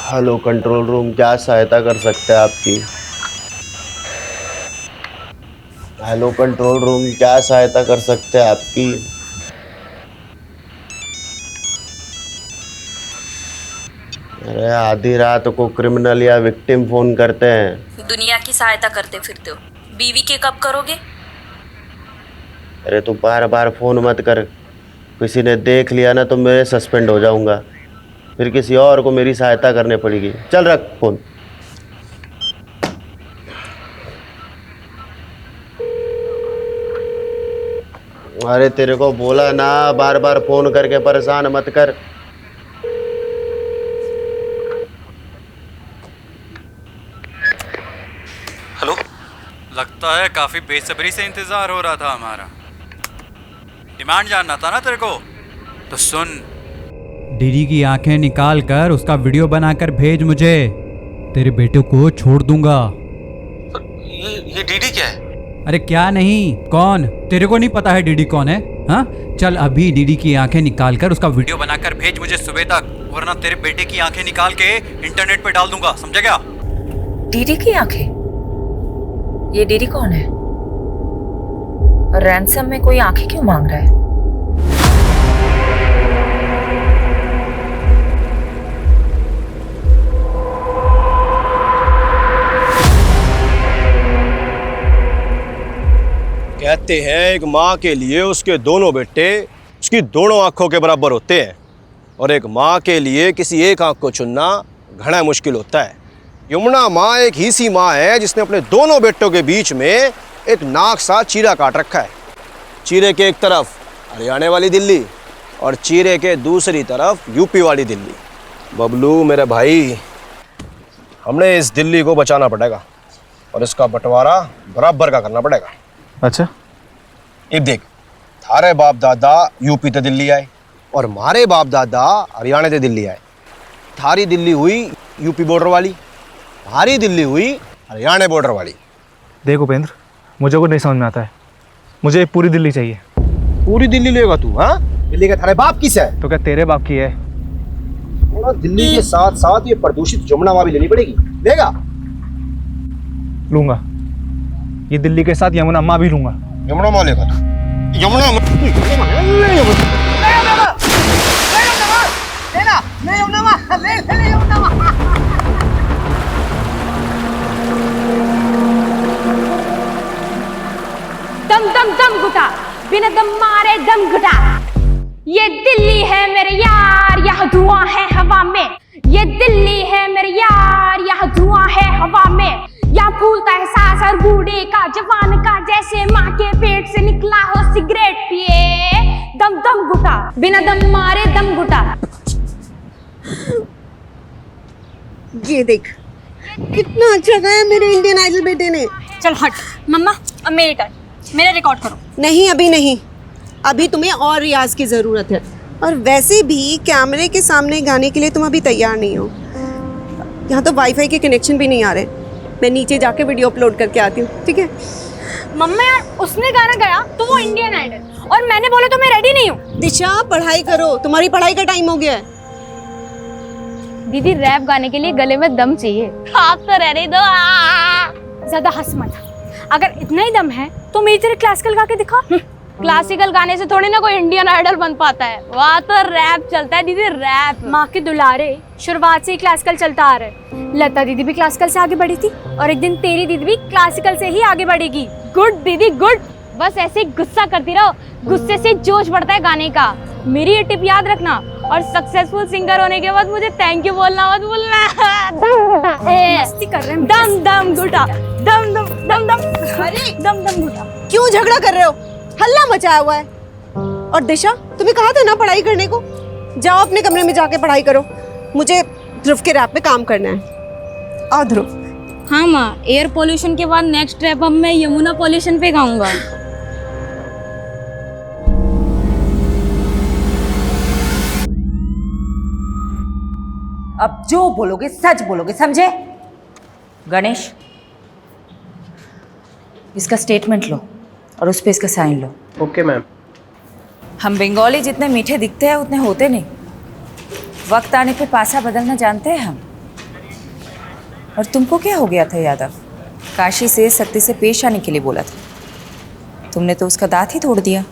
Hello control room, क्या सहायता कर सकते हैं आपकी? हेलो कंट्रोल रूम, क्या सहायता कर सकते हैं आपकी? अरे आधी रात को क्रिमिनल या विक्टिम फोन करते हैं। दुनिया की सहायता करते फिरते हो, बीवी के कब करोगे? अरे तू बार बार फोन मत कर, किसी ने देख लिया ना तो मैं सस्पेंड हो जाऊंगा, फिर किसी और को मेरी सहायता करनी पड़ेगी। चल रख फोन। अरे तेरे को बोला ना, बार बार फोन करके परेशान मत कर। हेलो। लगता है काफी बेसब्री से इंतजार हो रहा था हमारा। डिमांड जानना था ना तेरे को, तो सुन। डीडी की आंखें निकाल कर उसका वीडियो बनाकर भेज मुझे। तेरे बेटे को छोड़ दूंगा। ये डीडी क्या है? अरे क्या नहीं, कौन? तेरे को नहीं पता है डीडी कौन है? हाँ, चल अभी डीडी की आंखें निकाल कर उसका वीडियो बनाकर भेज मुझे सुबह तक, वरना तेरे बेटे की आंखें निकाल के इंटरनेट पे डाल दूंगा, समझा क्या? डीडी की आंखें? ये डीडी कौन है? और रैंसम में कोई आंखें क्यों मांग रहा है? कहते हैं एक माँ के लिए उसके दोनों बेटे उसकी दोनों आंखों के बराबर होते हैं, और एक माँ के लिए किसी एक आंख को चुनना घना मुश्किल होता है। यमुना माँ एक ही सी माँ है जिसने अपने दोनों बेटों के बीच में एक नाक सा चीरा काट रखा है। चीरे के एक तरफ हरियाणा वाली दिल्ली और चीरे के दूसरी तरफ यूपी वाली दिल्ली। बबलू मेरे भाई, हमने इस दिल्ली को बचाना पड़ेगा और इसका बंटवारा बराबर का करना पड़ेगा। अच्छा, अब देख, थारे बाप दादा यूपी ते दिल्ली आए और हमारे बाप दादा हरियाणा ते दिल्ली आए। थारी दिल्ली हुई यूपी बॉर्डर वाली, हमारी दिल्ली हुई हरियाणा बॉर्डर वाली। देख उपेंद्र, मुझे कुछ नहीं समझ में आता है। मुझे एक पूरी दिल्ली चाहिए। पूरी दिल्ली लेगा तू? हाँ, दिल्ली का थारे बाप किस है? तो क्या तेरे बाप की है? और दिल्ली के साथ साथ ये प्रदूषित जमुना माँ भी लेनी पड़ेगी। लेगा? लूंगा। ये दिल्ली के साथ यमुना माँ भी लूंगा। यमुना माँ लेगा तू? यमुना दम दम दम घुटा, बिना दम मारे दम घुटा। ये दिल्ली है मेरे यार, यहाँ धुआं है हवा में। ये दिल्ली है मेरे यार, यहाँ धुआं है हवा में। यहाँ फूलता है सांस हर बूढ़े का, जवान का, जैसे माँ के पेट से निकला हो सिगरेट पिए। दम दम घुटा, बिना दम मारे दम घुटा। ये देख, कितना अच्छा गाया मेरे इंडियन आइडल बेटे ने। चल हट मम्मा, अब मेरी टर्न, मेरा रिकॉर्ड करो। नहीं, अभी नहीं, अभी तुम्हें और रियाज की ज़रूरत है। और वैसे भी कैमरे के सामने गाने के लिए तुम अभी तैयार नहीं हो। यहाँ तो वाईफाई के कनेक्शन भी नहीं आ रहे। मैं नीचे जाके वीडियो अपलोड करके आती हूँ, ठीक है? मम्मा यार, उसने गाना गाया तो वो इंडियन आइडल, और मैंने बोला तो मैं रेडी नहीं हूँ। दिशा, पढ़ाई करो, तुम्हारी पढ़ाई का टाइम हो गया है। दीदी, रैप गाने के लिए गले में दम चाहिए। आप तो रहने दो, ज्यादा हंस मत। अगर इतना ही दम है तो मेरी तरह क्लासिकल गा के दिखा। क्लासिकल गाने से थोड़ी ना कोई इंडियन आइडल बन पाता है, वहाँ तो रैप चलता है दीदी, रैप। माँ के दुलारे, शुरुआत से ही क्लासिकल चलता आ रहा है। लता दीदी भी क्लासिकल से आगे बढ़ी थी, और एक दिन तेरी दीदी भी क्लासिकल से ही आगे बढ़ेगी। गुड दीदी गुड। बस ऐसे ही गुस्सा करती रहो, गुस्से से जोश बढ़ता है गाने का। मेरी ये टिप याद रखना, और सक्सेसफुल सिंगर होने के बाद मुझे थैंक यू बोलना मत भूलना। मस्ती कर रहे हैं। दम दम घुटा, दम दम दम दम, अरे दम दम घुटा। क्यों झगड़ा कर रहे हो? हल्ला मचाया हुआ है। और दिशा, तुम्हें कहा था ना पढ़ाई करने को। जाओ अपने कमरे में जाके पढ़ाई करो। मुझे ध्रुव के रैप पे काम करना है। आओ ध्रुव। हाँ माँ, एयर पोल्यूशन के बाद नेक्स्ट रैप अब मैं यमुना पोल्यूशन पे गाऊंगा। अब जो बोलोगे सच बोलोगे, समझे? गणेश, इसका स्टेटमेंट लो और उस पे इसका साइन लो। Okay ma'am. हम बंगाली जितने मीठे दिखते हैं उतने होते नहीं। वक्त आने पे पासा बदलना जानते हैं हम। और तुमको क्या हो गया था यादव? काशी से सख्ती से पेश आने के लिए बोला था, तुमने तो उसका दांत ही तोड़ दिया।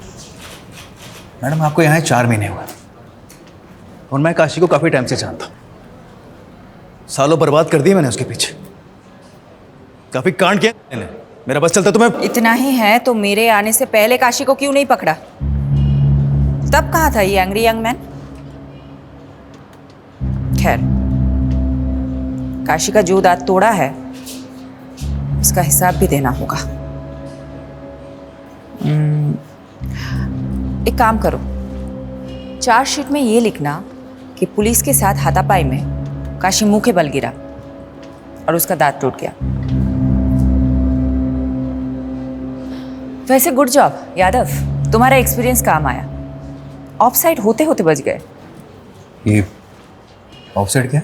मैडम आपको यहाँ 4 महीने हुए और मैं काशी को काफ़ी टाइम से जानता हूँ। सालों बर्बाद कर दिए मैंने उसके पीछे, काफ़ी कांड किया मैंने। मेरा बस चलता तो मैं इतना ही है तो मेरे आने से पहले काशी को क्यों नहीं पकड़ा? तब कहाँ था ये एंग्री यंग मैन? खैर, काशी का जो दांत तोड़ा है उसका हिसाब भी देना होगा। एक काम करो, चार्जशीट में ये लिखना कि पुलिस के साथ हाथापाई में काशी मुंह के बल गिरा और उसका दांत टूट गया। वैसे गुड जॉब यादव, तुम्हारा एक्सपीरियंस काम आया। ऑफसाइड होते होते बच गए। ये ऑफसाइड क्या?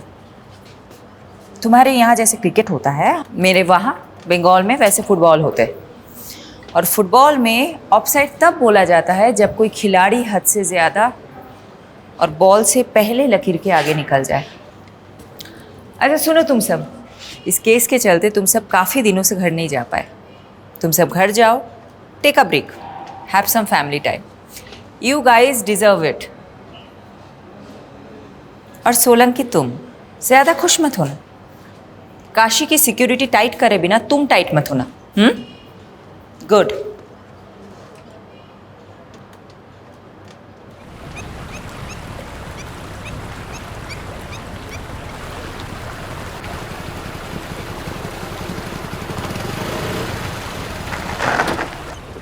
तुम्हारे यहाँ जैसे क्रिकेट होता है, मेरे वहाँ बंगाल में वैसे फुटबॉल होते हैं। और फुटबॉल में ऑफसाइड तब बोला जाता है जब कोई खिलाड़ी हद से ज़्यादा और बॉल से पहले लकीर के आगे निकल जाए। अच्छा सुनो तुम सब, इस केस के चलते तुम सब काफ़ी दिनों से घर नहीं जा पाए। तुम सब घर जाओ, take a break, have some family time. You guys deserve it. और सोलंकी, तुम ज़्यादा खुश मत होना। काशी की सिक्योरिटी टाइट करे बिना तुम टाइट मत होना। गुड।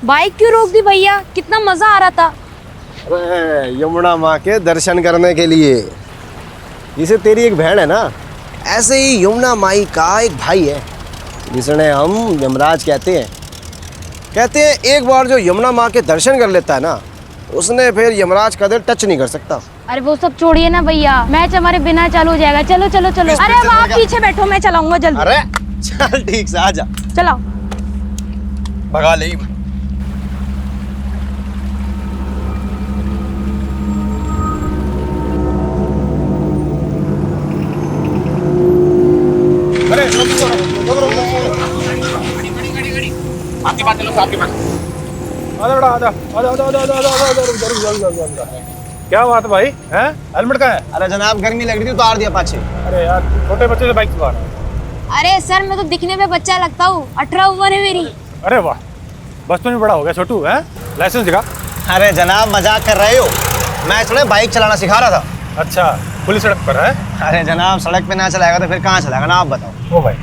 बाइक क्यों रोक दी भैया? कितना मजा आ रहा था। अरे यमुना माँ के दर्शन करने के लिए। जिसे तेरी एक बहन है ना, ऐसे ही यमुना माई का एक भाई है जिसने हम यमराज कहते हैं एक बार जो यमुना माँ के दर्शन कर लेता है ना, उसने फिर यमराज कदर टच नहीं कर सकता। अरे वो सब छोड़िए ना भैया, मैच हमारे बिना चालू हो जाएगा। चलो चलो चलो। अरे अब आप पीछे बैठो, मैं चलाऊंगा जल्दी। अरे चल ठीक से आजा, चलाओ। भगा ले। आपके पास चलो, आपके पास आजा बेटा, आजा आजा आजा आजा आजा आजा आजा। क्या बात है भाई, हैं? हेलमेट कहाँ है? अरे जनाब गर्मी लग रही थी, उतार दिया पाछे। अरे यार, छोटे बच्चे से बाइक चला। अरे सर, मैं तो दिखने में बच्चा लगता हूँ, 18 उम्र है मेरी। अरे वाह, बचपन में बड़ा हो गया छोटू, है? लाइसेंस दिखा। अरे जनाब मजाक कर रहे हो, मैं थोड़ा बाइक चलाना सिखा रहा था। अच्छा, खुली सड़क पर है? अरे जनाब सड़क पे ना चलाएगा तो फिर कहाँ चलाएगा ना, आप बताओ। ओ भाई,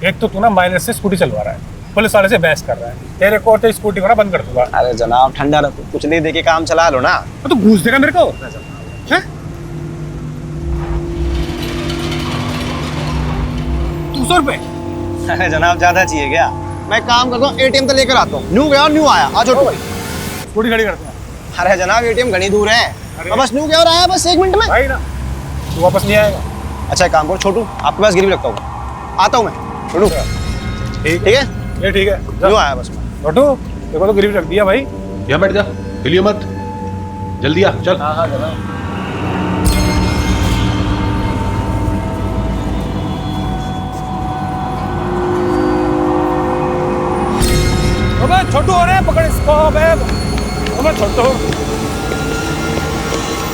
एक तो तू ना माइनर से स्कूटी चलवा रहा है, पुलिस वाले से बहस कर रहा है। तेरे को तो स्कूटी को ना बंद कर दूंगा। अरे जनाब ठंडा रखो, कुछ नहीं दे के काम चला लो ना। तो घूस देगा मेरे को, हैं? 200 रुपए? अरे जनाब ज्यादा चाहिए क्या? मैं काम करता हूँ, एटीएम तो लेकर आता हूँ। न्यू गया और न्यू आया। आ जाओ, स्कूटी खड़ी करता हूँ। अरे जनाब एटीएम घनी दूर है, बस न्यू गया और आया, बस 1 मिनट में। भाई ना, तू वापस नहीं आएगा। अच्छा एक काम करो छोटू, आपके पास गिरवी रखता हूँ, आता हूँ मैं। छोटू ठीक है, ये ठीक है, न्यू आया बस। छोटू देखो तो गिरवी रख दिया भाई। यहाँ बैठ जा, हिलियो मत, जल्दी आ, चल। हाँ हाँ जनाब। अबे छोटू हो रहे, पकड़ इसको। अबे छोटू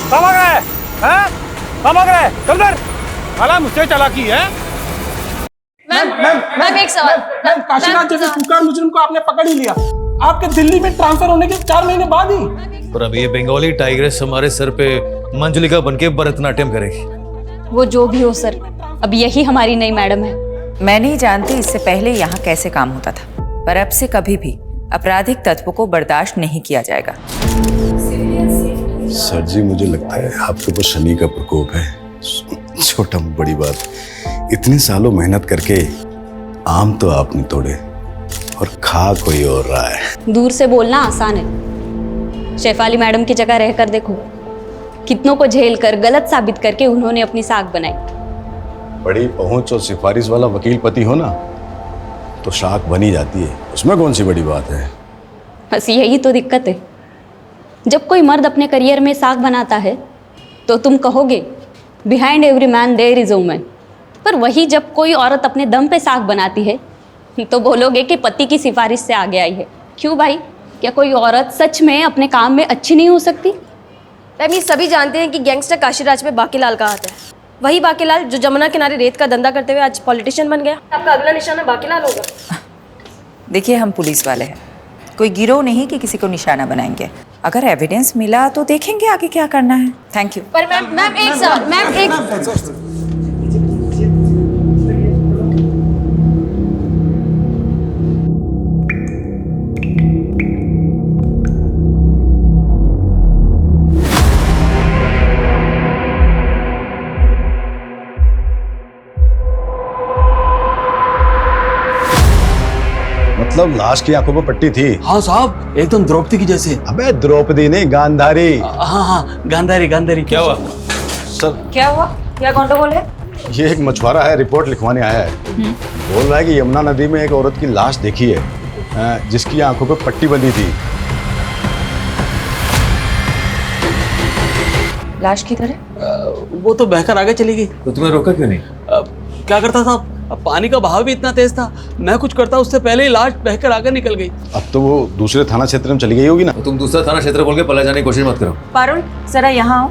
कहाँ भाग रहा है? हैं? कहाँ भाग रहा है? चल इधर। साला मुझसे चालाकी है। मैम एक सवाल। काशीनाथ जैसे कुकर मुजरिम को आपने पकड़ ही लिया, आपके दिल्ली में ट्रांसफर होने के 4 महीने बाद ही। और अब ये बंगाली टाइग्रेस हमारे सर पे मंजुलिका बनके भरतनाट्यम करेगी। वो जो भी हो सर, अब यही हमारी नई मैडम है। मैं नहीं जानती इससे पहले यहाँ कैसे काम होता था, पर अब से कभी भी आपराधिक तत्व को बर्दाश्त नहीं किया जाएगा। सर जी मुझे लगता है आपके ऊपर शनि का प्रकोप है। छोटा बड़ी बात, इतने सालों मेहनत करके आम तो आपने तोड़े और खा कोई और रहा है। दूर से बोलना आसान है, शेफाली मैडम की जगह रहकर देखो, कितनों को झेल कर गलत साबित करके उन्होंने अपनी साख बनाई। बड़ी पहुंच और सिफारिश वाला वकील पति हो ना तो शाख बनी जाती है, उसमें कौन सी बड़ी बात है। बस यही तो दिक्कत है, जब कोई मर्द अपने करियर में साख बनाता है तो तुम कहोगे behind every man there is a woman, पर वही जब कोई औरत अपने दम पे साग बनाती है तो बोलोगे कि पति की सिफारिश से आगे आई है। क्यों भाई, क्या कोई औरत सच में अपने काम में अच्छी नहीं हो सकती? मैम ये सभी जानते हैं कि गैंगस्टर काशीराज में बाकीलाल का हाथ है। वही बाकीलाल जो जमुना किनारे रेत का धंधा करते हुए आज पॉलिटिशियन बन गया। आपका अगला निशाना बाकीलाल होगा। देखिए हम पुलिस वाले हैं, कोई गिरोह नहीं कि किसी को निशाना बनाएंगे। अगर एविडेंस मिला तो देखेंगे आगे क्या करना है। Thank you. पर मैम एक मतलब लाश की आंखों पर पट्टी थी? हाँ साहब, एकदम द्रौपदी की जैसे। अबे द्रौपदी नहीं, गांधारी। हाँ, गांधारी गांधारी। क्या हुआ सर? क्या हुआ? क्या गंडगोल है? ये एक मछुआरा है, रिपोर्ट लिखवाने आया है। बोल रहा है कि यमुना नदी में एक औरत की लाश देखी है जिसकी आंखों पर पट्टी बंधी थी। लाश की तरह? वो तो बहकर आगे चली गई। तो तुम्हें रोका क्यों नहीं? क्या करता था? अब पानी का बहाव भी इतना तेज था, मैं कुछ करता उससे पहले ही लाश बहकर आगे निकल गई। अब तो वो दूसरे थाना क्षेत्र में चली गई होगी ना? तो तुम दूसरा थाना क्षेत्र बोल के पला जाने की कोशिश मत करो। पारुल जरा यहाँ आओ।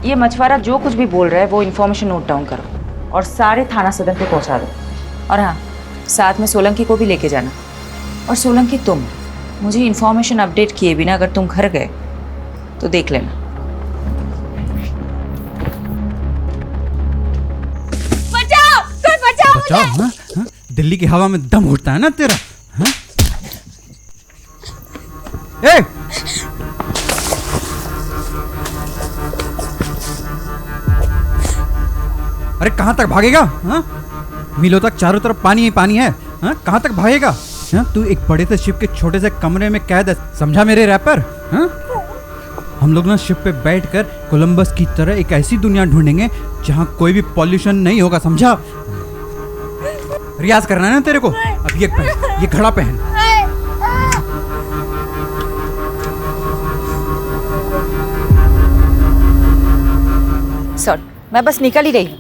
ये मछुआरा जो कुछ भी बोल रहा है वो इन्फॉर्मेशन नोट डाउन करो और सारे थाना सदर पे पहुँचा दो। और हाँ, साथ में सोलंकी को भी लेके जाना। और सोलंकी तुम मुझे इन्फॉर्मेशन अपडेट किए बिना अगर तुम घर गए तो देख लेना। बचाओ, हाँ? हाँ? दिल्ली की हवा में दम घुटता है ना तेरा? हाँ? ए! अरे कहां तक भागेगा? हाँ? मीलों तक चारों तरफ पानी ही पानी है। हाँ? कहां तक भागेगा? हाँ? तू एक बड़े से शिप के छोटे से कमरे में कैद है, समझा मेरे रैपर? हाँ? हम लोग ना शिप पे बैठकर कोलंबस की तरह एक ऐसी दुनिया ढूंढेंगे जहां कोई भी पॉल्यूशन नहीं होगा, समझा? रियाज करना है ना तेरे को? अब ये पहन, ये घड़ा पहन। सॉरी, मैं बस निकल ही रही हूँ,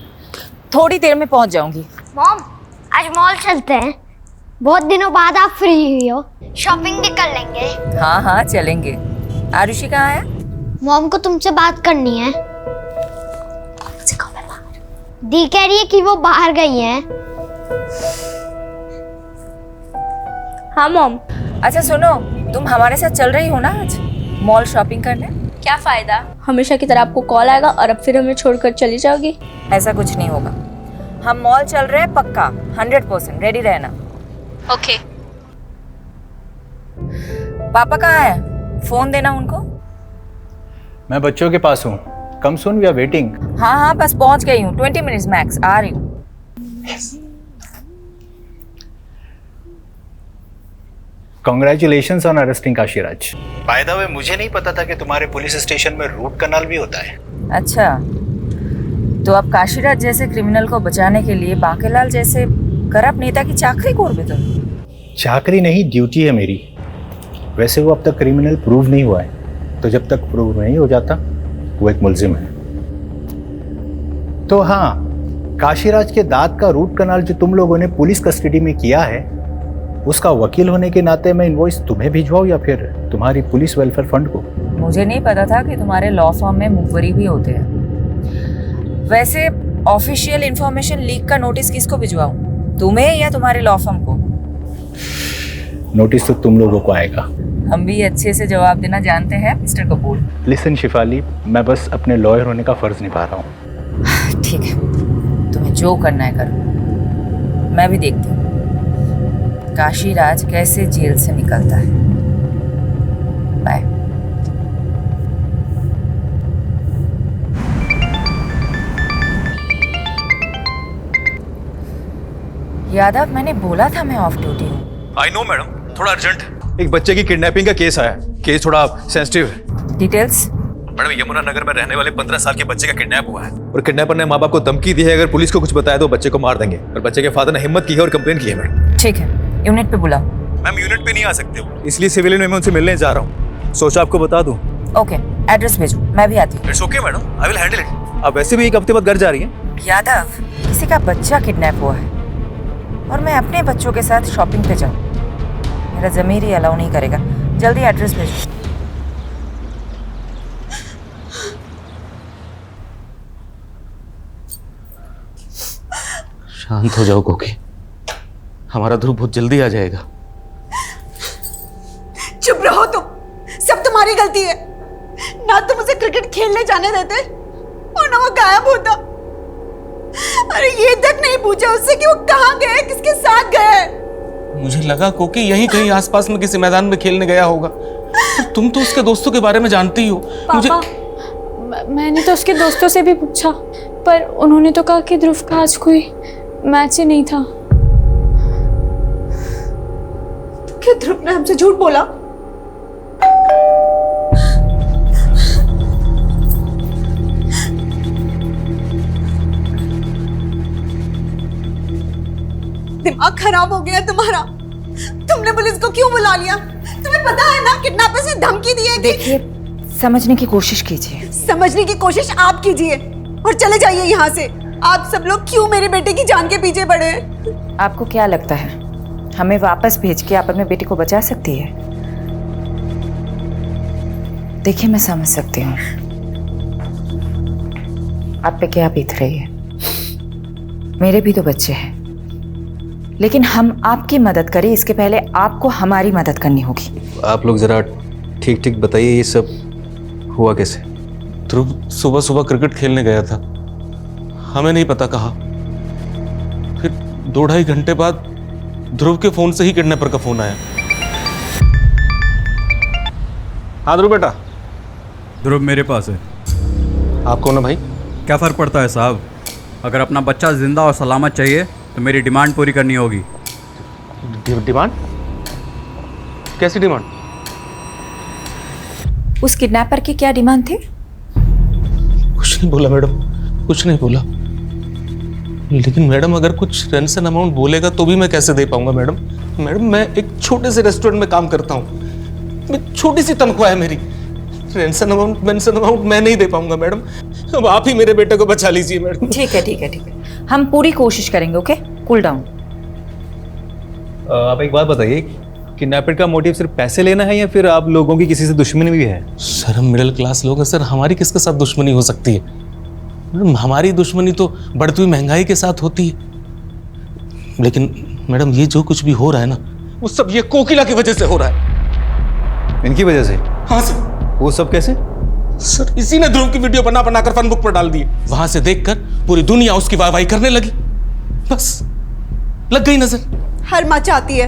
थोड़ी देर में पहुँच जाऊंगी। मॉम, आज मॉल चलते हैं। बहुत दिनों बाद आप फ्री हुई हो, शॉपिंग भी कर लेंगे। हाँ हाँ चलेंगे। आरुषि कहाँ है? मॉम को तुमसे बात करनी है। दी कह रही है कि वो बाहर गई हैं। हाँ मॉम। अच्छा सुनो, तुम हमारे साथ चल रही हो ना आज मॉल शॉपिंग करने? क्या फायदा, हमेशा की तरह आपको कॉल आएगा और अब फिर हमें छोड़कर चली जाओगी। ऐसा कुछ नहीं होगा, हम मॉल चल रहे हैं पक्का, 100%। रेडी रहना। ओके। पापा कहाँ है? फोन देना उनको। मैं बच्चों के पास हूँ, कम सून वी आर वेटिंग। हाँ हाँ बस पहुँच गई हूँ, 20 मिनट्स मैक्स, आ रही हूँ। Congratulations on arresting Kashiraj. By the way, मुझे नहीं पता था कि तुम्हारे पुलिस स्टेशन में रूट कनाल भी होता है। अच्छा, तो अब काशीराज जैसे क्रिमिनल को बचाने के लिए बाकीलाल जैसे करप्ट नेता की चाकरी कोर भी तुम? चाकरी नहीं, ड्यूटी है मेरी। वैसे वो अब तक क्रिमिनल प्रूव नहीं हुआ है, तो जब तक प्रूव नहीं हो जाता वो एक मुलजिम है। तो हाँ, काशीराज के दांत का रूट कनाल जो तुम लोगों ने पुलिस कस्टडी में किया है, उसका वकील होने के नाते मैं इनवॉइस तुम्हें भिजवाऊं या फिर तुम्हारी पुलिस वेलफेयर फंड को? मुझे नहीं पता था कि तुम्हारे लॉ फर्म में मुखबरी भी होते हैं। वैसे ऑफिशियल इंफॉर्मेशन लीक का नोटिस किसको भिजवाऊं, तुम्हें या तुम्हारे लॉ फर्म को? नोटिस तो तुम लोगों को आएगा। हम भी अच्छे से जवाब देना जानते हैं मिस्टर कपूर। लिसन शिफाली, मैं बस अपने लॉयर होने का फर्ज निभा रहा हूँ। ठीक है, तुम्हें जो करना है करो, मैं भी देखती हूँ काशीराज कैसे जेल से निकलता है। बाय। यादव, मैंने बोला था मैं ऑफ ड्यूटी हूँ। आई नो मैडम, थोड़ा अर्जेंट। एक बच्चे की किडनैपिंग का केस आया, केस थोड़ा सेंसिटिव है। डिटेल्स? मैडम, यमुना नगर में रहने वाले 15 साल के बच्चे का किडनैप हुआ है और किडनैपर ने माँ बाप को धमकी दी है अगर पुलिस को कुछ बताया तो बच्चे को मार देंगे। और बच्चे के फादर ने हिम्मत की है और कंप्लेन की है मैडम। ठीक है, यूनिट पे बुलाओ। मैम, यूनिट पे नहीं आ सकते हो, इसलिए सिविलियन में मैं उनसे मिलने जा रहा हूँ। सोचा आपको बता दूं। ओके, एड्रेस भेजो, मैं भी आती हूँ। It's okay madam, I will handle it. आप वैसे भी एक हफ्ते बाद घर जा रही हैं। यादव, का बच्चा किडनैप हुआ है और मैं अपने बच्चों के साथ शॉपिंग पे जाऊँ, मेरा ज़मीर ही अलाउ नहीं करेगा। जल्दी एड्रेस भेजो। शांत हो जाओ कोकी, हमारा ध्रुव बहुत जल्दी आ जाएगा। चुप रहो तुम, सब तुम्हारी गलती है। ना तुम उसे क्रिकेट खेलने जाने देते और ना वो गायब होता। अरे ये तक नहीं पूछा उससे कि वो कहाँ गए, किसके साथ गए। मुझे लगा कोकी यहीं कहीं आसपास में किसी मैदान में खेलने गया होगा। तुम तो उसके दोस्तों के बारे में जानती हो। पापा, मैंने तो उसके दोस्तों से भी पूछा, पर उन्होंने तो कहा कि ध्रुव का आज कोई मैच ही नहीं था। क्या ध्रुव ने हमसे झूठ बोला? दिमाग खराब हो गया तुम्हारा। तुमने पुलिस को क्यों बुला लिया? तुम्हें पता है ना किडनैपर से धमकी दी है। देखिए, समझने की कोशिश कीजिए। समझने की कोशिश आप कीजिए और चले जाइए यहाँ से। आप सब लोग क्यों मेरे बेटे की जान के पीछे पड़े हैं? आपको क्या लगता है हमें वापस भेज के आप अपने बेटे को बचा सकती है? देखिए, मैं समझ सकती हूँ आप पे क्या बीत रही है। मेरे भी तो बच्चे हैं, लेकिन हम आपकी मदद करें इसके पहले आपको हमारी मदद करनी होगी। आप लोग जरा ठीक ठीक बताइए, ये सब हुआ कैसे? ध्रुव सुबह सुबह क्रिकेट खेलने गया था, हमें नहीं पता कहा। फिर 2-2.5 घंटे बाद ध्रुव के फोन से ही किडनैपर का फोन आया। हाँ ध्रुव बेटा। ध्रुव मेरे पास है। आप कौन है भाई? क्या फ़र्क पड़ता है साहब, अगर अपना बच्चा जिंदा और सलामत चाहिए तो मेरी डिमांड पूरी करनी होगी। डिमांड? कैसी डिमांड? उस किडनैपर की क्या डिमांड थी? कुछ नहीं बोला मैडम, कुछ नहीं बोला। लेकिन मैडम अगर कुछ रेंसन अमाउंट बोलेगा तो भी मैं कैसे दे पाऊंगा मैडम? मैडम मैं एक छोटे से रेस्टोरेंट में काम करता हूँ, छोटी सी तनख्वाह है मेरी। रेंसन अमाउंट मैं नहीं दे पाऊंगा मैडम। अब आप ही मेरे बेटे को बचा लीजिए मैडम। ठीक है ठीक है ठीक है, हम पूरी कोशिश करेंगे। Okay, cool down. आप एक बात बताइए, किडनैपर का मोटिव सिर्फ पैसे लेना है या फिर आप लोगों की किसी से दुश्मनी भी है? सर हम मिडिल क्लास लोग हैं सर, हमारी किसके साथ दुश्मनी हो सकती है? मैडम हमारी दुश्मनी तो बढ़ती हुई महंगाई के साथ होती है। लेकिन मैडम ये जो कुछ भी हो रहा है ना, वो सब ये कोकिला की वजह से हो रहा है। इनकी वजह से? हाँ सर। वो सब कैसे? सर इसी ने ध्रुव की वीडियो बना बनाकर फन बुक पर डाल दी। वहां से देखकर पूरी दुनिया उसकी वाहवाही करने लगी, बस लग गई नजर। हर माँ चाहती है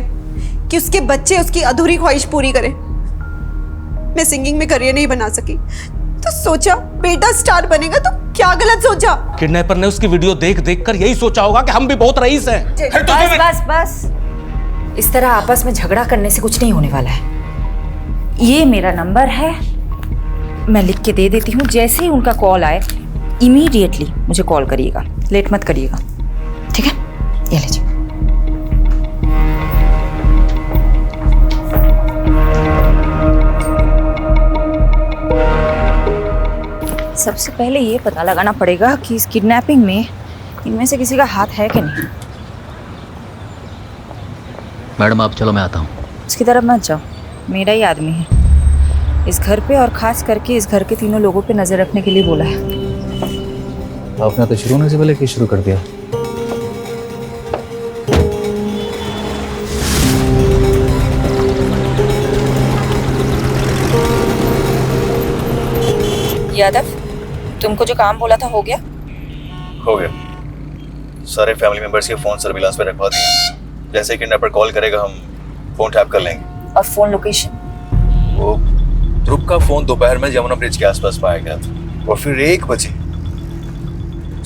कि उसके बच्चे उसकी अधूरी ख्वाहिश पूरी करें। मैं सिंगिंग में करियर नहीं बना सकी तो सोचा बेटा स्टार बनेगा, तो क्या गलत सोचा? किडनैपर ने उसकी वीडियो देख देख कर यही सोचा होगा कि हम भी बहुत रईस हैं। बस बस बस, इस तरह आपस में झगड़ा करने से कुछ नहीं होने वाला है। ये मेरा नंबर है, मैं लिख के दे देती हूँ। जैसे ही उनका कॉल आए इमीडिएटली मुझे कॉल करिएगा, लेट मत करिएगा, ठीक है? ये लीजिए। सबसे पहले ये पता लगाना पड़ेगा कि इस किडनैपिंग में इनमें से किसी का हाथ है कि नहीं। मैडम आप चलो, मैं आता हूँ। इसकी तरफ मत जाओ, मेरा ही आदमी है। इस घर पे और खास करके इस घर के तीनों लोगों पे नजर रखने के लिए बोला है। आपने तो शुरू होने से पहले शुरू कर दिया। यादव, तुमको जो काम बोला था हो गया? हो गया। सारे फैमिली मेंबर्स के फोन सर्विलांस पे रखवा दिए। जैसे किडनैपर कॉल करेगा हम फोन टैप कर लेंगे। और फोन लोकेशन? वो ध्रुव का फोन दोपहर में यमुना ब्रिज के आसपास पाया गया था और फिर 1 बजे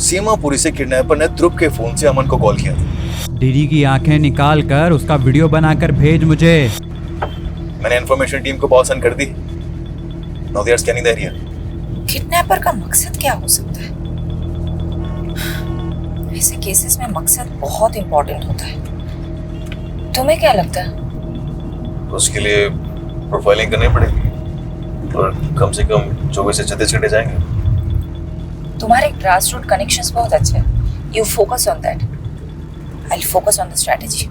सीमापुरी से किडनैपर ने ध्रुव के फोन से अमन को कॉल किया था। डीडी की आंखें निकाल कर उसका वीडियो बनाकर भेज मुझे। मैंने इन्फॉर्मेशन टीम को पॉज कर दी। Now they are scanning the area. Kidnapper का मकसद क्या हो सकता है? ऐसे केसेस में मकसद बहुत इंपॉर्टेंट होता है। तुम्हें क्या लगता है? उसके लिए प्रोफाइलिंग करनी पड़ेगी और कम से कम 24 से 36 घंटे जाएंगे। तुम्हारे ग्रास रूट कनेक्शंस बहुत अच्छे हैं। You focus on that. I'll focus on the strategy.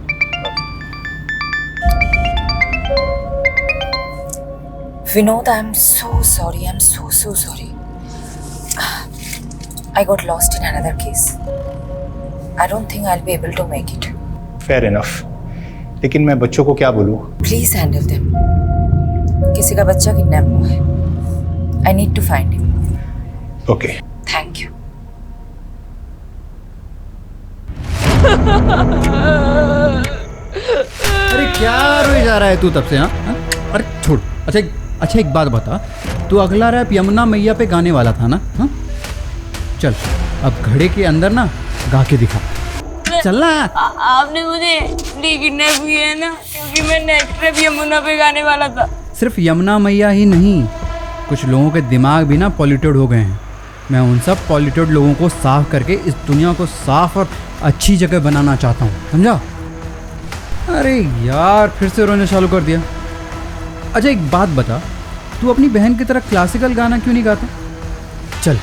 Vinod, I'm so sorry. I'm so sorry. I got lost in another case. I don't think I'll be able to make it. Fair enough. लेकिन मैं बच्चों को क्या बोलूँ? Please handle them. किसी का बच्चा kidnap हुआ है. I need to find him. Okay. Thank you. अरे क्या रोई जा रहा है तू तब से? हाँ, अरे छोड़. अच्छा एक बात बता, तू अगला रैप यमुना मैया पे गाने वाला था ना? हाँ, चल अब घड़े के अंदर ना गा के दिखा. चल ना. आपने मुझे किडनैप किया है ना, क्योंकि मैं नेक्स्ट रैप यमुना पे गाने वाला था. सिर्फ यमुना मैया ही नहीं, कुछ लोगों के दिमाग भी ना पॉल्यूटेड हो गए हैं. मैं उन सब पॉल्यूटेड लोगों को साफ करके इस दुनिया को साफ और अच्छी जगह बनाना चाहता हूँ, समझा? अरे यार, फिर से रोने चालू कर दिया. अच्छा एक बात बता, तू अपनी बहन की तरह क्लासिकल गाना क्यों नहीं गाता? चल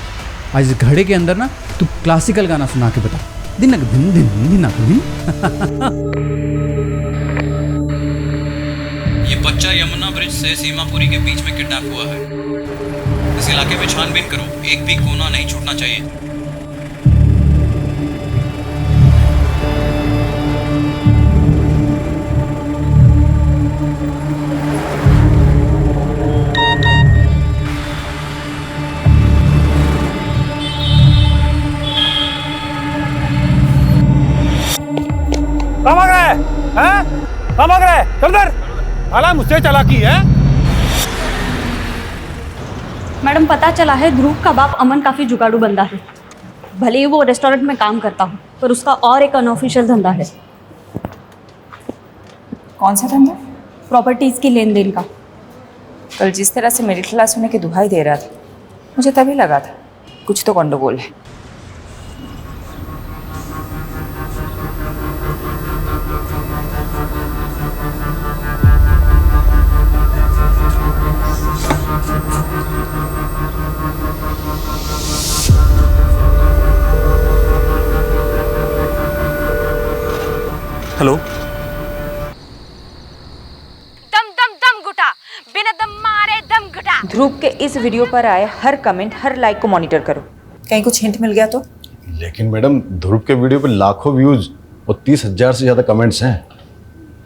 आज इस घड़े के अंदर ना तू क्लासिकल गाना सुना के बता. दिनक दिन दिन दिनक दिन. ये बच्चा यमुना ब्रिज से सीमापुरी के बीच में किडनैप हुआ है. इस इलाके में छानबीन करो, एक भी कोना नहीं छूटना चाहिए. कहाँ भाग रहा है? हैं? कहाँ भाग रहा है? चल इधर. साला मुझसे चालाकी है. मैडम, पता चला है ध्रुव का बाप अमन काफ़ी जुगाड़ू बंदा है. भले ही वो रेस्टोरेंट में काम करता हो, पर उसका और एक अनऑफिशियल धंधा है. कौन सा धंधा? प्रॉपर्टीज़ की लेन देन का. कल जिस तरह से मिडिल क्लास होने की दुहाई दे रहा था, मुझे तभी लगा था कुछ तो गंडगोल है. हेलो. दम दम दम घुटा, बिना दम मारे दम घुटा. ध्रुव के इस वीडियो पर आए हर कमेंट, हर लाइक को मॉनिटर करो. कहीं कुछ हिंट मिल गया तो? लेकिन मैडम, ध्रुव के वीडियो पे लाखों व्यूज और 30,000 से ज़्यादा कमेंट्स हैं.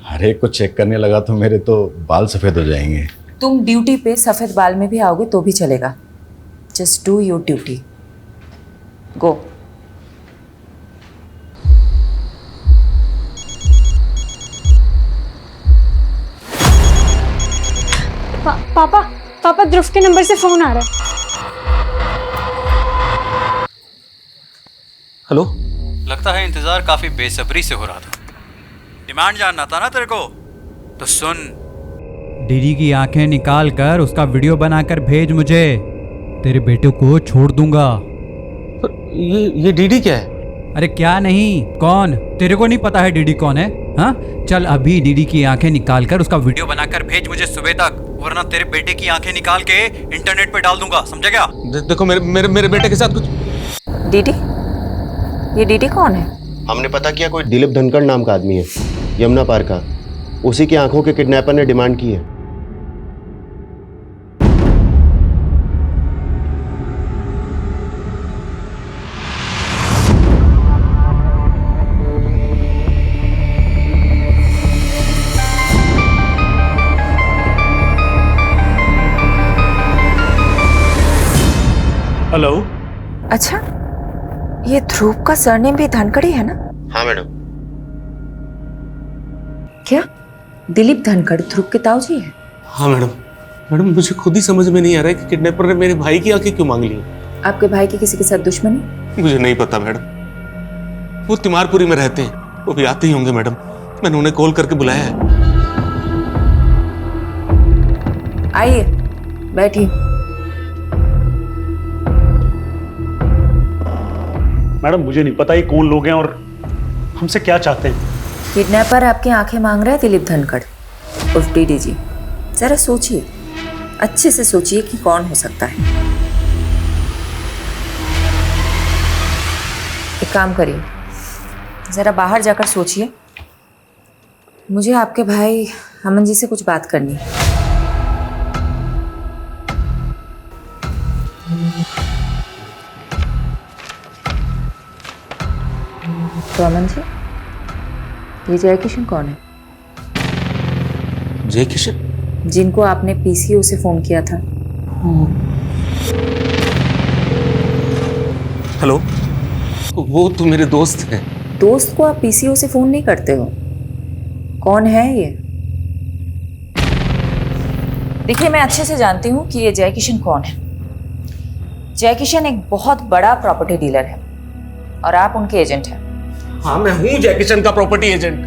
हर एक को चेक करने लगा तो मेरे तो बाल सफ़ेद हो जाएंगे. तुम ड्यूटी पे सफ़ेद बाल में भी आओगे तो भी चलेगा. Just do your duty. Go. पापा ध्रुव के नंबर से फोन आ रहा है. हेलो. लगता है इंतजार काफी बेसब्री से हो रहा था. डिमांड जानना था ना तेरे को, तो सुन. डीडी की आंखें निकाल कर उसका वीडियो बनाकर भेज मुझे. तेरे बेटे को छोड़ दूंगा. ये डीडी क्या है? अरे क्या नहीं, कौन? तेरे को नहीं पता है डीडी कौन है? हाँ, चल अभी डीडी की आंखें निकाल कर उसका वीडियो बनाकर भेज मुझे सुबह तक, वरना तेरे बेटे की आंखें निकाल के इंटरनेट पे डाल दूंगा, समझा क्या? देखो मेरे बेटे के साथ कुछ. डीडी? ये डीडी कौन है? हमने पता किया, कोई दिलीप धनखड़ नाम का आदमी है, यमुना पार का. उसी की आंखों के किडनैपर ने डिमांड की है. हेलो. अच्छा, ये ध्रुव का सरनेम भी धनखड़ी है ना? हाँ मैडम. क्या दिलीप धनखड़ ध्रुव के ताऊजी है? हाँ मैडम, मुझे खुद ही समझ में नहीं आ रहा है कि किडनैपर ने मेरे भाई की आंखें क्यों मांग ली. आपके भाई की किसी के साथ दुश्मनी? मुझे नहीं पता मैडम. वो तिमारपुरी में रहते हैं, वो भी आते ही होंगे मैडम. मैंने उन्हें कॉल करके बुलाया है. आइए, बैठिए. मैडम, मुझे नहीं पता ये कौन लोग हैं और हमसे क्या चाहते हैं. किडनैपर आपकी आंखें मांग रहा है दिलीप धनखड़ उर्फ डीडी जी. जरा सोचिए, अच्छे से सोचिए कि कौन हो सकता है. एक काम करिए, ज़रा बाहर जाकर सोचिए। मुझे आपके भाई अमन जी से कुछ बात करनी है। तो अमन जी, ये जय किशन कौन है? जय किशन? जिनको आपने पीसीओ से फोन किया था। हेलो, वो तो मेरे दोस्त हैं। दोस्त को आप पीसीओ से फोन नहीं करते हो? कौन है ये? देखिए, मैं अच्छे से जानती हूँ कि ये जय किशन कौन है। जय किशन एक बहुत बड़ा प्रॉपर्टी डीलर है और आप उनके एजेंट हैं। हाँ, मैं हूँ जय किशन का प्रॉपर्टी एजेंट,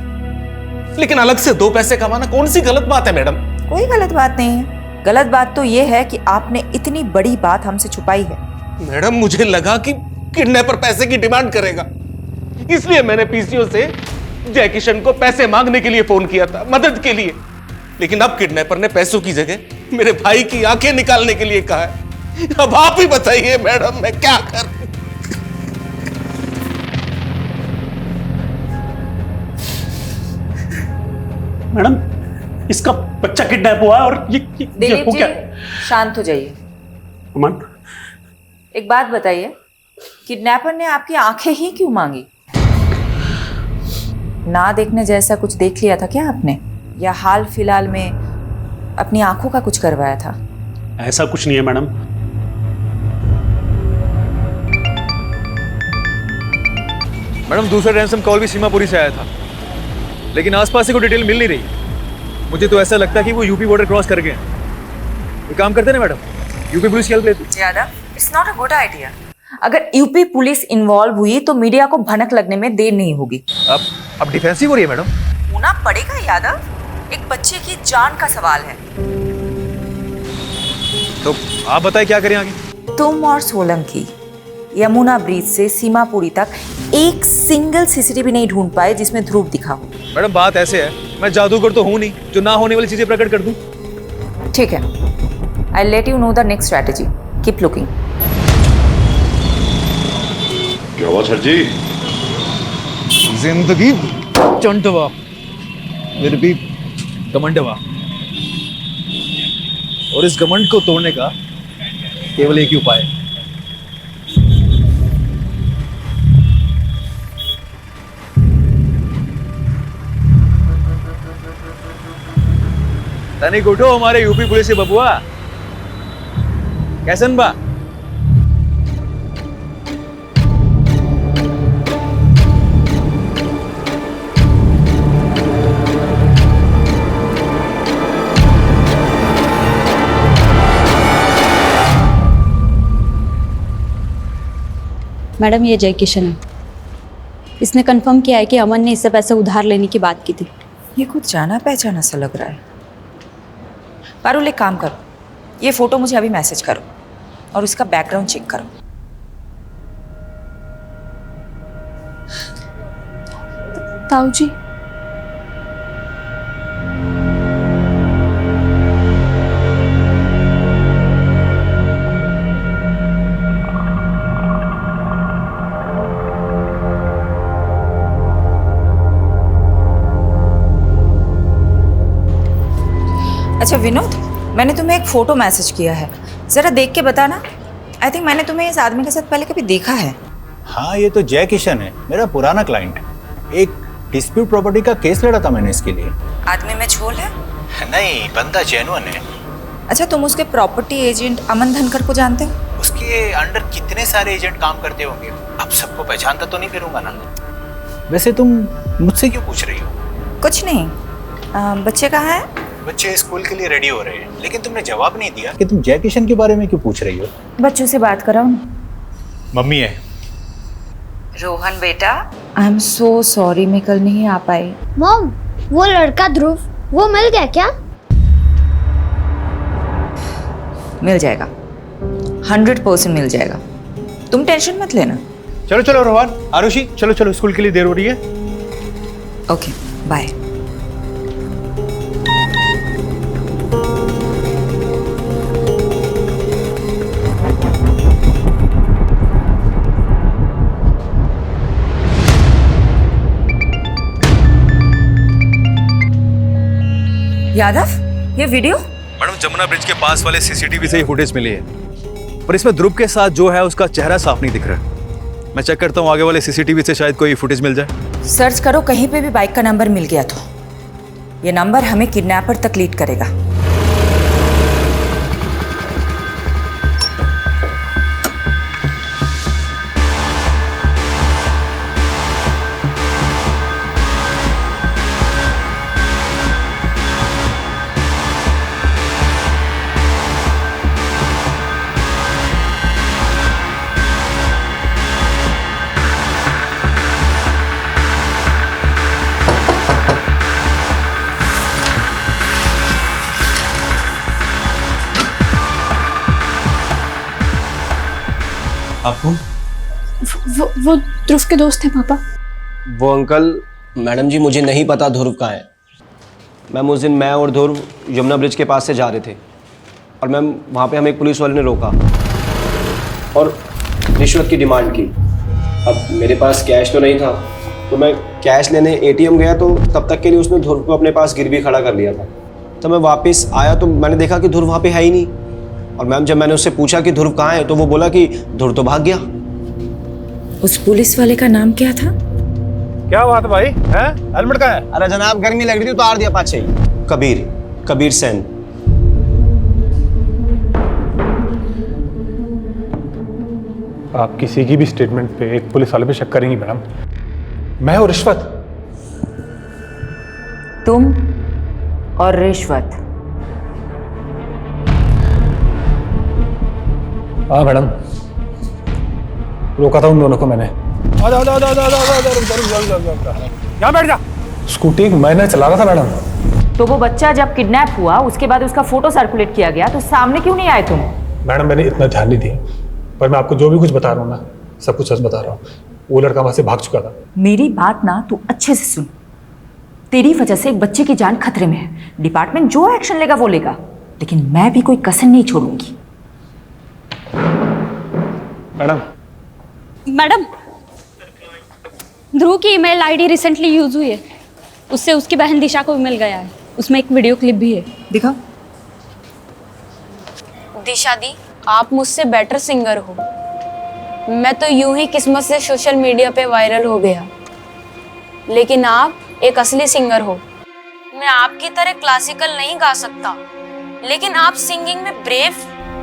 लेकिन अलग से 2 पैसे कमाना कौन सी गलत बात है मैडम? कोई गलत बात नहीं है। गलत बात तो ये है कि आपने इतनी बड़ी बात हमसे छुपाई है। मैडम, मुझे लगा कि किडनैपर पैसे की डिमांड करेगा, इसलिए मैंने पीसीओ से जय किशन को पैसे मांगने के लिए फोन किया था, मदद के लिए। लेकिन अब किडनैपर ने पैसों की जगह मेरे भाई की आंखें निकालने के लिए कहा है। अब आप ही बताइए मैडम, मैं क्या करूं? मैडम, इसका बच्चा किडनैप हुआ है और ये दिलीप हो जी, क्या? शांत हो जाइए। अमन, एक बात बताइए, किडनैपर ने आपकी आंखें ही क्यों मांगी? ना देखने जैसा कुछ देख लिया था क्या आपने, या हाल फिलहाल में अपनी आंखों का कुछ करवाया था? ऐसा कुछ नहीं है मैडम। मैडम, दूसरा रैंसम कॉल भी सीमापुरी से आया था, लेकिन आसपास से कोई डिटेल मिल नहीं रही। मुझे तो ऐसा लगता है कि वो यूपी बॉर्डर क्रॉस कर गए। ये काम करते ना मैडम, यूपी पुलिस की हेल्प लेती। Yadav, it's not a good idea. अगर यूपी पुलिस इन्वॉल्व हुई तो मीडिया को भनक लगने में देर नहीं होगी। अब डिफेंसिव हो रही है मैडम। होना पड़ेगा यादव, एक बच्चे की जान का सवाल है। तो आप बताएं क्या करें आगे? तुम और सोलंकी यमुना ब्रिज से सीमापुरी तक एक सिंगल सीसीटीवी नहीं ढूंढ पाए जिसमें ध्रुव दिखा हो। मैडम, बात ऐसे है, मैं जादूगर तो हूं नहीं जो ना होने वाली चीजें प्रकट कर दूं। ठीक है, I let you know the next strategy. Keep looking. क्या हुआ सर जी? जिंदगी चंटवा, फिर भी घमंडवा, और इस घमंड को तोड़ने का केवल एक ही उपाय है। तनिक उठो हमारे यूपी पुलिस से बबुआ। कैसन बा? मैडम, ये जय किशन है। इसने कंफर्म किया है कि अमन ने इससे पैसे उधार लेने की बात की थी। ये कुछ जाना पहचाना सा लग रहा है। पारुल, एक काम करो, ये फोटो मुझे अभी मैसेज करो और उसका बैकग्राउंड चेक करो। ताऊ जी, अच्छा विनोद, मैंने तुम्हें एक फ़ोटो मैसेज किया है, ज़रा देख के बताना। आई थिंक मैंने तुम्हें इस आदमी के साथ पहले कभी देखा है। हाँ, ये तो जय किशन है, मेरा पुराना क्लाइंट। एक डिस्प्यूट प्रॉपर्टी का केस लड़ा था मैंने इसके लिए। आदमी में झोल है? नहीं, बंदा जेन्युइन है। अच्छा, तुम उसके प्रॉपर्टी एजेंट अमन धनकर को जानते हो? उसके अंडर कितने सारे एजेंट काम करते होंगे, अब सबको पहचानता तो नहीं फिरूंगा ना। वैसे तुम मुझसे क्यों पूछ रही हो? कुछ नहीं। बच्चे कहाँ हैं? बच्चे स्कूल के लिए रेडी हो रहे हैं, लेकिन तुमने जवाब नहीं दिया कि तुम जय किशन के बारे में क्यों पूछ रही हो। बच्चों से बात कराओ ना। मम्मी है। रोहन बेटा, आई एम सो सॉरी, मैं कल नहीं आ पाई। मॉम, वो लड़का ध्रुव, वो मिल गया क्या? मिल जाएगा, 100% मिल जाएगा, तुम टेंशन मत लेना। चलो चलो रोहन, आरुषि, चलो चलो, स्कूल के लिए देर हो रही है। Okay, bye. यादव, ये वीडियो? मैडम जमुना ब्रिज के पास वाले सीसीटीवी से ही फुटेज मिली है, पर इसमें ध्रुव के साथ जो है उसका चेहरा साफ नहीं दिख रहा। मैं चेक करता हूँ आगे वाले सीसीटीवी से शायद कोई फुटेज मिल जाए। सर्च करो, कहीं पे भी बाइक का नंबर मिल गया तो ये नंबर हमें किडनैपर तक लीड करेगा। आपको वो ध्रुव के दोस्त थे पापा। वो अंकल, मैडम जी मुझे नहीं पता ध्रुव कहाँ है। मैम उस दिन मैं और ध्रुव यमुना ब्रिज के पास से जा रहे थे और मैम वहाँ पे हमें एक पुलिस वाले ने रोका और रिश्वत की डिमांड की। अब मेरे पास कैश तो नहीं था, तो मैं कैश लेने एटीएम गया, तो तब तक के लिए उसने ध्रुव को अपने पास गिरवी खड़ा कर लिया था। तो मैं वापस आया तो मैंने देखा कि ध्रुव वहाँ पे है ही नहीं। और मैम जब मैंने उससे पूछा कि ध्रुव कहाँ है, तो वो बोला कि ध्रुव तो भाग गया। उस पुलिस वाले का नाम क्या था? क्या बात है भाई, हैं? हेलमेट कहाँ है? अरे जनाब गर्मी लग रही थी, उतार दिया पाछे ही। कबीर सेन। आप किसी की भी स्टेटमेंट पे एक पुलिस वाले पे शक करेंगी मैडम? मैं और रिश्वत? तुम और रिश्वत? हाँ मैडम, रोका था उन दोनों को मैंने। यहाँ बैठ जा। स्कूटी मैंने चला रहा था मैडम। तो वो बच्चा जब किडनैप हुआ उसके बाद उसका फोटो सर्कुलेट किया गया, तो सामने क्यों नहीं आए तुम? मैडम मैंने इतना ध्यान नहीं दिया, पर मैं आपको जो भी कुछ बता रहा हूँ ना, सब कुछ सच बता रहा हूँ। वो लड़का वहां से भाग चुका था। मेरी बात ना तू अच्छे से सुन। तेरी वजह से एक बच्चे की जान खतरे में है। डिपार्टमेंट जो एक्शन लेगा वो लेगा, लेकिन मैं भी कोई कसर नहीं छोड़ूंगी। मैडम, ध्रुव की ईमेल आईडी रिसेंटली यूज हुई है, उससे उसकी बहन दिशा को भी मिल गया है। उसमें एक वीडियो क्लिप भी है, दिखाओ। दिशा दी, आप मुझसे बेटर सिंगर हो। मैं तो यूं ही किस्मत से सोशल मीडिया पे वायरल हो गया, लेकिन आप एक असली सिंगर हो। मैं आपकी तरह क्लासिकल नहीं गा सकता, लेकिन आप सिंगिंग में ब्रेव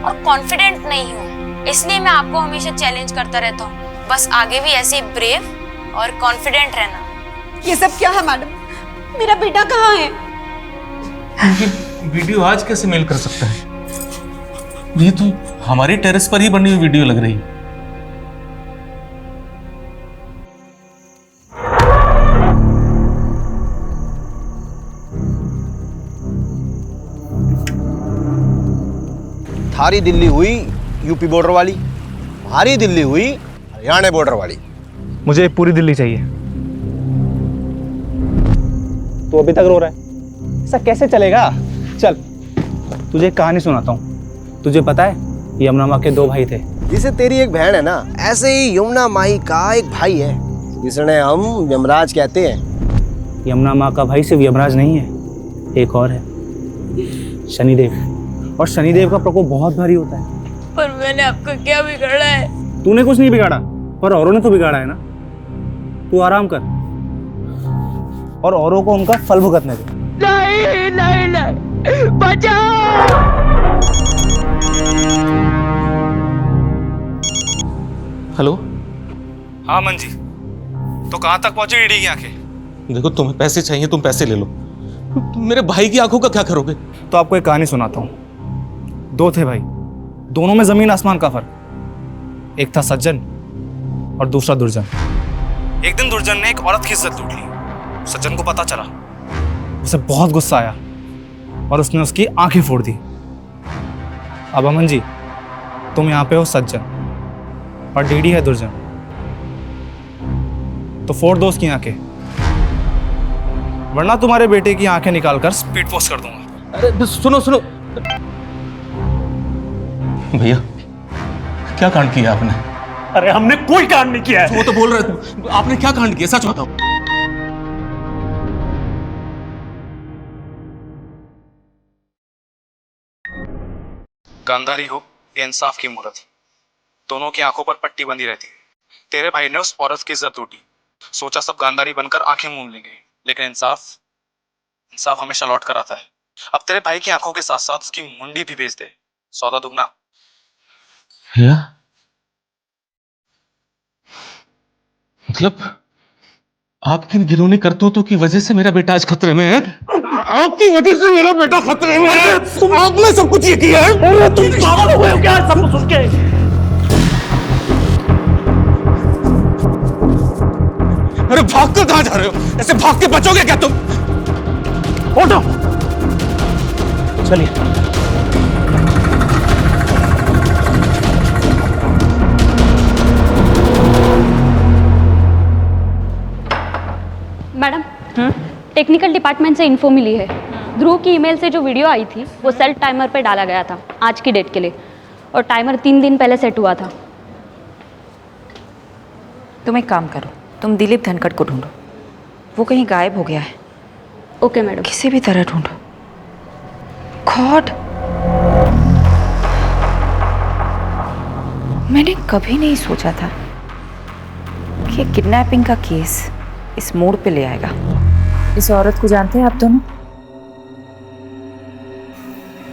और कॉन्फिडेंट नहीं हो, इसलिए मैं आपको हमेशा चैलेंज करता रहता हूँ। बस आगे भी ऐसे ब्रेव और कॉन्फिडेंट रहना। ये सब क्या है मैडम? मेरा बेटा कहाँ है? वीडियो आज कैसे मेल कर सकता है? ये तो हमारी टेरेस पर ही बनी हुई वीडियो लग रही है। थारी दिल्ली हुई यूपी बॉर्डर वाली, हमारी दिल्ली हुई हरियाणा बॉर्डर वाली। मुझे पूरी दिल्ली चाहिए। तू अभी तक रो रहा है? ऐसा कैसे चलेगा? चल तुझे एक कहानी सुनाता हूँ। तुझे पता है यमुना माँ के दो भाई थे। जिसे तेरी एक बहन है ना, ऐसे ही यमुना माई का एक भाई है जिसने हम यमराज कहते हैं। यमुना माँ का भाई सिर्फ यमराज नहीं है, एक और है, शनिदेव। और शनिदेव का प्रकोप बहुत भारी होता है। पर मैंने आपको क्या बिगाड़ा है? तूने कुछ नहीं बिगाड़ा, पर औरों ने तो बिगाड़ा है ना। तू आराम कर और औरों को उनका फल भुगतने दे। नहीं नहीं नहीं, बचाओ। हेलो। हाँ मंजी, तो कहाँ तक पहुंची ईडी की आंखें? देखो तुम्हें पैसे चाहिए, तुम पैसे ले लो। मेरे भाई की आंखों का क्या करोगे? तो आपको एक कहानी सुनाता हूँ। दो थे भाई, दोनों में जमीन आसमान का फर्क। एक था सज्जन और दूसरा दुर्जन। एक दिन दुर्जन ने एक औरत की इज्जत लूट ली। सज्जन को पता चला, उसे बहुत गुस्सा आया और उसने उसकी आंखें फोड़ दी। अब अमन जी, तुम यहाँ पे हो सज्जन और डीडी है दुर्जन, तो फोड़ दो उसकी आंखें, वरना तुम्हारे बेटे की आंखें निकालकर स्पीड पोस्ट कर दूंगा। अरे सुनो सुनो भैया, क्या कांड किया आपने? अरे हमने कोई कांड नहीं किया है। वो तो बोल रहे थे, आपने क्या कांड किया? सच बताओ। गांधारी हो या इंसाफ की मूर्त, दोनों की आंखों पर पट्टी बंधी रहती। तेरे भाई ने उस औरत की इज्जत लूटी, सोचा सब गांधारी बनकर आंखें मूंद लेंगे, लेकिन इंसाफ हमेशा लौट कर आता है। अब तेरे भाई की आंखों के साथ साथ उसकी मुंडी भी बेच दे, सौदा दुगना। मतलब आपकी घिनौनी करतूतों की वजह से मेरा बेटा आज खतरे में है। आपकी वजह से मेरा बेटा खतरे में है। आपने सब कुछ ये किया है। अरे तुम पागल हो गए हो क्या सब कुछ सुन के? अरे भाग कर कहां जा रहे हो? ऐसे भाग के बचोगे क्या तुम? उठो, चलिए। मैडम, टेक्निकल डिपार्टमेंट से इन्फो मिली है। ध्रुव की ईमेल से जो वीडियो आई थी वो सेल्फ टाइमर पे डाला गया था आज की डेट के लिए, और टाइमर 3 दिन पहले सेट हुआ था। तुम एक काम करो, तुम दिलीप धनखड़ को ढूंढो, वो कहीं गायब हो गया है। Okay madam. किसी भी तरह ढूंढो। गॉड, मैंने कभी नहीं सोचा था कि किडनैपिंग का केस इस मोड़ पे ले आएगा। इस औरत को जानते हैं आप दोनों?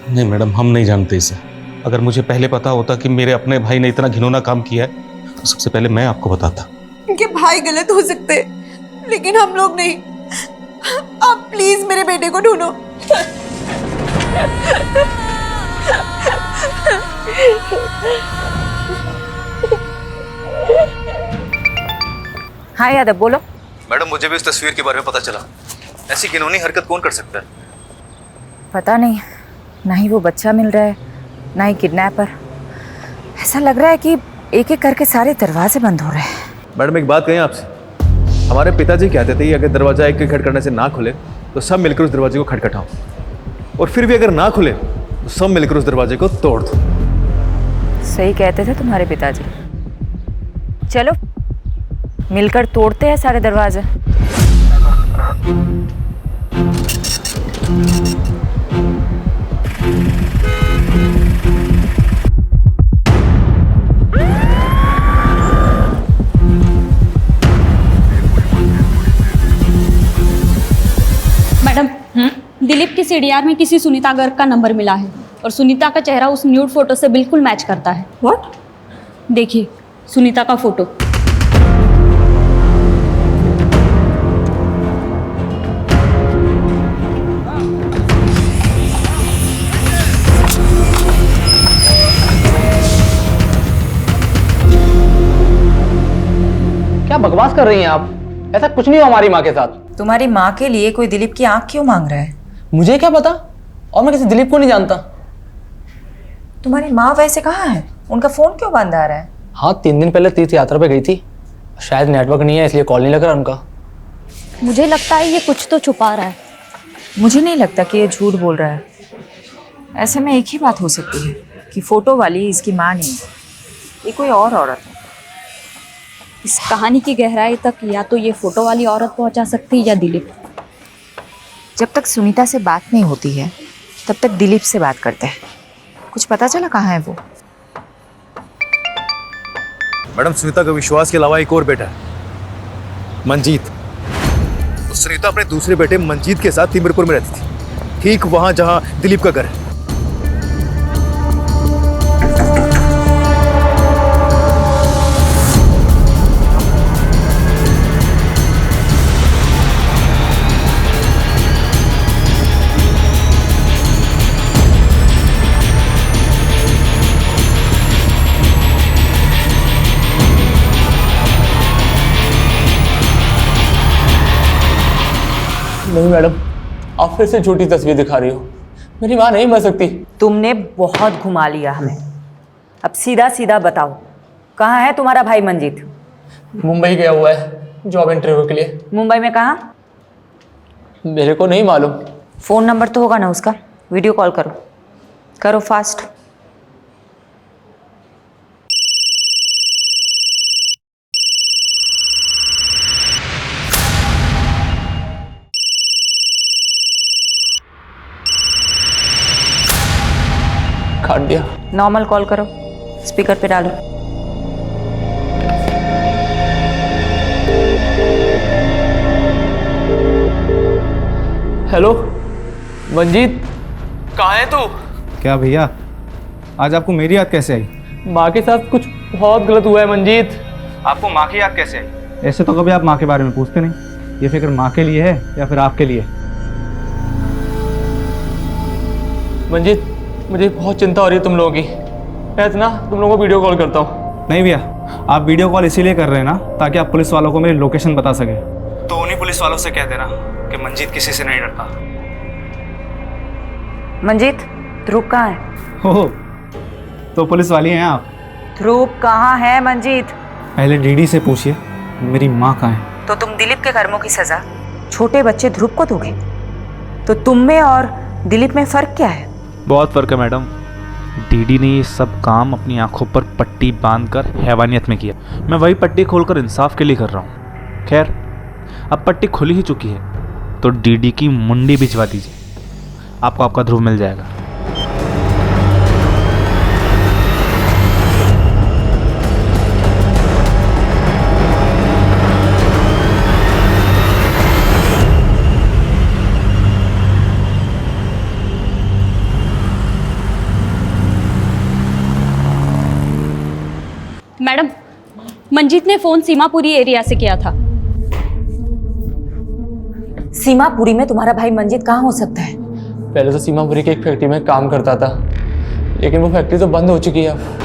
नहीं मैडम, हम नहीं जानते इसे। अगर मुझे पहले पता होता कि मेरे अपने भाई ने इतना घिनौना काम किया है तो सबसे पहले मैं आपको बताता। उनके भाई गलत हो सकते, लेकिन हम लोग नहीं। आप प्लीज मेरे बेटे को ढूंढो। हाँ यादव, बोलो। मैडम, मुझे भी इस तस्वीर के बारे में पता चला। ऐसी घिनौनी हरकत कौन कर सकता है? पता नहीं, ना ही वो बच्चा मिल रहा है, ना ही किडनैपर। ऐसा लग रहा है कि एक एक करके सारे दरवाजे बंद हो रहे हैं। मैडम, एक बात कहें आपसे। हमारे पिताजी कहते थे अगर दरवाजा एक खटखटाने से ना खुले तो सब मिलकर उस दरवाजे को खटखटाओ, और फिर भी अगर ना खुले तो सब मिलकर उस दरवाजे को तोड़ दो। सही कहते थे तुम्हारे पिताजी। चलो मिलकर तोड़ते हैं सारे दरवाजे। मैडम, दिलीप की सीडीआर में किसी सुनीता गर्ग का नंबर मिला है, और सुनीता का चेहरा उस न्यूड फोटो से बिल्कुल मैच करता है। व्हाट? देखिए सुनीता का फोटो। क्या बकवास कर रही हैं आप? ऐसा कुछ नहीं हो हमारी माँ के साथ। तुम्हारी माँ के लिए कोई दिलीप की आंख क्यों मांग रहा है? मुझे क्या पता, और मैं किसी दिलीप को नहीं जानता। तुम्हारी माँ वैसे कहाँ है? उनका फोन क्यों बंद आ रहा है? हाँ, 3 दिन पहले तीर्थ यात्रा पे गई थी, शायद नेटवर्क नहीं है इसलिए कॉल नहीं लग रहा उनका। मुझे लगता है ये कुछ तो छुपा रहा है। मुझे नहीं लगता कि ये झूठ बोल रहा है। ऐसे में एक ही बात हो सकती है कि फोटो वाली इसकी माँ नहीं है, ये कोई और औरत है। इस कहानी की गहराई तक या तो ये फोटो वाली औरत पहुंचा सकती है या दिलीप। जब तक सुनीता से बात नहीं होती है तब तक दिलीप से बात करते हैं। कुछ पता चला कहाँ है वो? मैडम, सुनीता का विश्वास के अलावा एक और बेटा है, मंजीत। तो सुनीता अपने दूसरे बेटे मंजीत के साथ तिमिरपुर में रहती थी, ठीक वहां जहां दिलीप का घर है। नहीं मैडम, आप फिर से झूठी तस्वीर दिखा रही हो। मेरी माँ नहीं मर सकती। तुमने बहुत घुमा लिया हमें। अब सीधा सीधा बताओ, कहाँ है तुम्हारा भाई मंजीत? मुंबई गया हुआ है जॉब इंटरव्यू के लिए। मुंबई में कहाँ? मेरे को नहीं मालूम। फ़ोन नंबर तो होगा ना उसका? वीडियो कॉल करो, करो फास्ट। काट दिया। नॉर्मल कॉल करो, स्पीकर पे डालो। हेलो मंजीत, कहाँ है तू? क्या भैया, आज आपको मेरी याद कैसे आई? माँ के साथ कुछ बहुत गलत हुआ है मंजीत। आपको माँ की याद कैसे आई? ऐसे तो कभी आप माँ के बारे में पूछते नहीं। ये फिक्र माँ के लिए है या फिर आपके लिए? मंजीत, मुझे बहुत चिंता हो रही है तुम लोगों की। मैं ना तुम लोगों को वीडियो कॉल करता हूँ। नहीं भैया, आप वीडियो कॉल इसीलिए कर रहे हैं ना ताकि आप पुलिस वालों को मेरी लोकेशन बता सके। तो उन्हीं पुलिस वालों से कह देना कि मंजीत किसी से नहीं डरता। मंजीत, ध्रुव कहाँ है? हो तो पुलिस वाली हैं आप? ध्रुव कहाँ है मंजीत? पहले डीडी से पूछिए मेरी माँ कहाँ है। तो तुम दिलीप के कर्मों की सजा छोटे बच्चे ध्रुव को दोगे? तो तुम में और दिलीप में फर्क क्या है? बहुत फर्क है मैडम। डीडी ने ये सब काम अपनी आंखों पर पट्टी बांधकर हैवानियत में किया। मैं वही पट्टी खोलकर इंसाफ के लिए कर रहा हूँ। खैर, अब पट्टी खुली ही चुकी है तो डीडी की मुंडी भिजवा दीजिए, आपको आपका ध्रुव मिल जाएगा। मैडम, मंजीत ने फोन सीमापुरी एरिया से किया था। सीमापुरी में तुम्हारा भाई मंजीत कहाँ हो सकता है? पहले तो सीमापुरी की एक फैक्ट्री में काम करता था, लेकिन वो फैक्ट्री तो बंद हो चुकी है अब।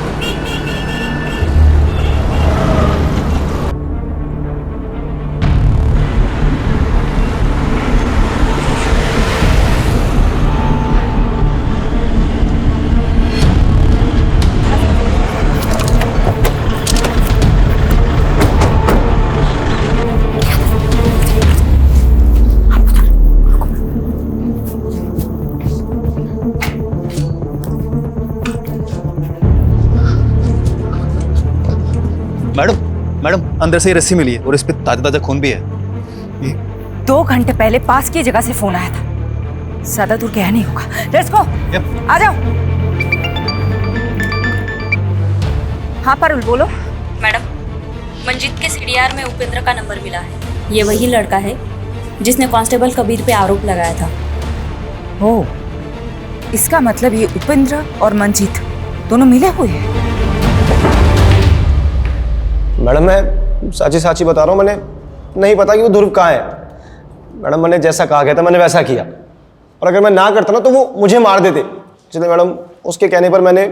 मैडम अंदर से ही रस्सी मिली है और इस पे ताजा ताजा खून भी है। 2 घंटे पहले पास की जगह से फोन आया था। ज्यादा दूर गया नहीं होगा। लेट्स गो, आ जाओ। हाँ पारुल, बोलो। मैडम, मंजीत के सीडीआर में उपेंद्र का नंबर मिला है। ये वही लड़का है जिसने कांस्टेबल कबीर पे आरोप लगाया था। ओ, इसका मतलब ये उपेंद्र और मंजीत दोनों मिले हुए हैं। मैडम मैं साची बता रहा हूँ, मैंने नहीं पता कि वो ध्रुव कहाँ है। मैडम मैंने जैसा कहा गया था मैंने वैसा किया, और अगर मैं ना करता ना तो वो मुझे मार देते। इसलिए मैडम उसके कहने पर मैंने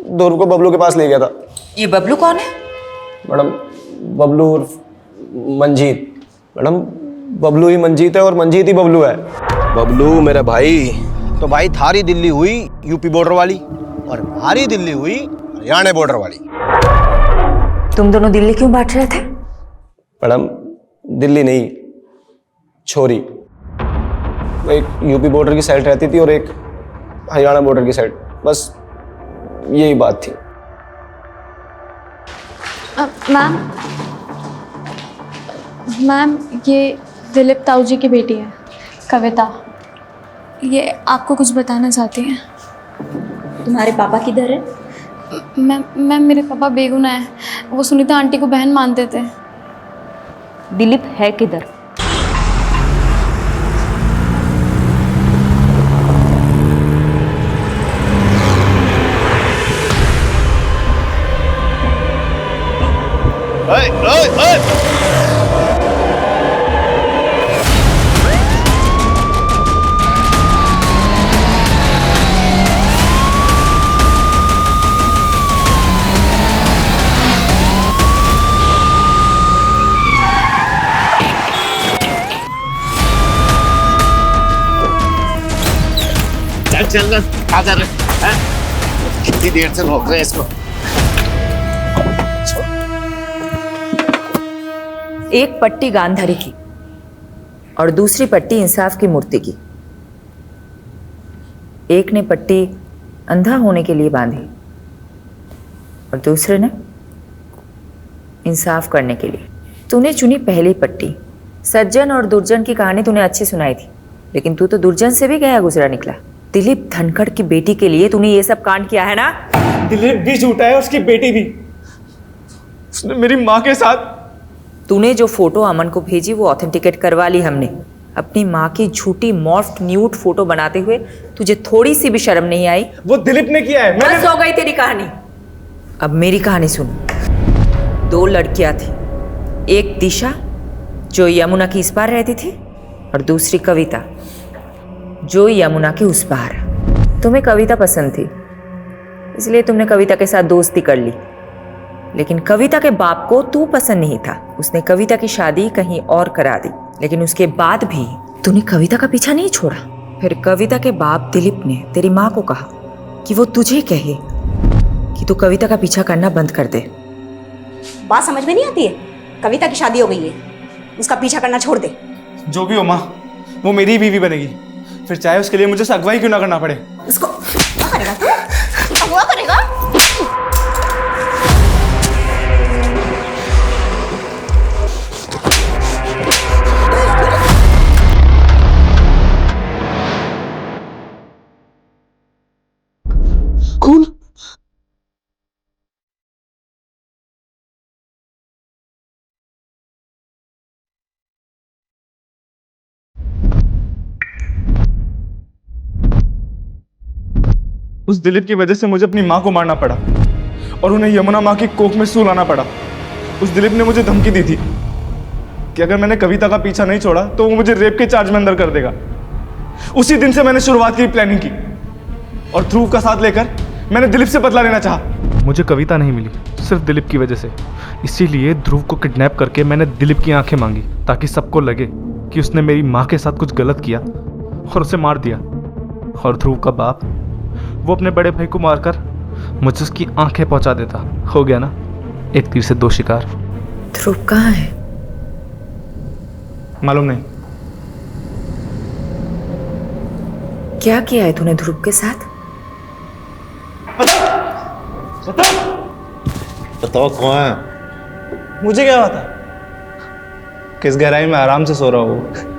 ध्रुव को बबलू के पास ले गया था। ये बबलू कौन है? मैडम बबलू उर्फ मंजीत। मैडम बबलू ही मंजीत है और मंजीत ही बबलू है। बबलू मेरा भाई, तो भाई थारी दिल्ली हुई यूपी बॉर्डर वाली और हमारी दिल्ली हुई हरियाणा बॉर्डर वाली। तुम दोनों दिल्ली क्यों बांट रहे थे? मैडम दिल्ली नहीं, छोरी। एक यूपी बॉर्डर की साइड रहती थी और एक हरियाणा बॉर्डर की साइड, बस यही बात थी। मैम ये दिलीप ताऊ जी की बेटी है, कविता। ये आपको कुछ बताना चाहती हैं। तुम्हारे पापा किधर है? मैम मेरे पापा बेगुनाह है। वो सुनीता आंटी को बहन मानते थे। दिलीप है किधर? चल क्या कर रहे हैं? कितनी देर से रोक रहे हैं इसको? एक पट्टी गांधारी की और दूसरी पट्टी इंसाफ की मूर्ति की। एक ने पट्टी अंधा होने के लिए बांधी और दूसरे ने इंसाफ करने के लिए। तूने चुनी पहली पट्टी। सज्जन और दुर्जन की कहानी तूने अच्छी सुनाई थी, लेकिन तू तो दुर्जन से भी गया गुजरा निकला। दिलीप धनखड़ की बेटी के लिए तूने ये सब कांड किया है ना? दिलीप भी झूठा है, उसकी बेटी भी। उसने मेरी माँ के साथ। तूने जो फोटो अमन को भेजी वो ऑथेंटिकेट करवा ली हमने। अपनी माँ की झूठी मॉर्फ्ड न्यूड फोटो बनाते हुए तुझे थोड़ी सी भी शर्म नहीं आई? वो दिलीप ने किया है। बस हो गई तेरी कहानी। अब मेरी कहानी सुन। 2 लड़कियां थी, एक दिशा जो यमुना की इस पार रहती थी और दूसरी कविता जो यमुना के उस पार। तुम्हें कविता पसंद थी इसलिए तुमने कविता के साथ दोस्ती कर ली, लेकिन कविता के बाप को तू पसंद नहीं था। उसने कविता की शादी कहीं और करा दी, लेकिन उसके बाद भी तूने कविता का पीछा नहीं छोड़ा। फिर कविता के बाप दिलीप ने तेरी माँ को कहा कि वो तुझे कहे कि तू कविता का पीछा करना बंद कर दे। बात समझ में नहीं आती है? कविता की शादी हो गई है, उसका पीछा करना छोड़ दे। जो भी हो माँ, वो मेरी बीवी बनेगी, फिर चाहे उसके लिए मुझे अगवाई क्यों ना करना पड़े। उसको क्या करेगा तू? अगवा करेगा? कौन? उस दिलीप की वजह से मुझे अपनी माँ को मारना पड़ा और उन्हें यमुना माँ की कोख में सूलाना पड़ा। उस दिलीप ने मुझे धमकी दी थी कि अगर मैंने कविता का पीछा नहीं छोड़ा तो वो मुझे रेप के चार्ज में अंदर कर देगा। उसी दिन से मैंने शुरुआत की, प्लानिंग की और ध्रुव का साथ लेकर मैंने दिलीप से बदला लेना चाहा। मुझे कविता नहीं मिली सिर्फ दिलीप की वजह से, इसीलिए ध्रुव को किडनैप करके मैंने दिलीप की आंखें मांगी ताकि सबको लगे कि उसने मेरी माँ के साथ कुछ गलत किया और उसे मार दिया। और ध्रुव का बाप वो अपने बड़े भाई को मारकर मुझे उसकी आंखें पहुंचा देता। हो गया ना, एक तीर से 2 शिकार। ध्रुव कहाँ है? मालूम नहीं। क्या किया है तूने ध्रुव के साथ? बताओ कौन है? मुझे क्या पता किस गहराई में आराम से सो रहा हूँ।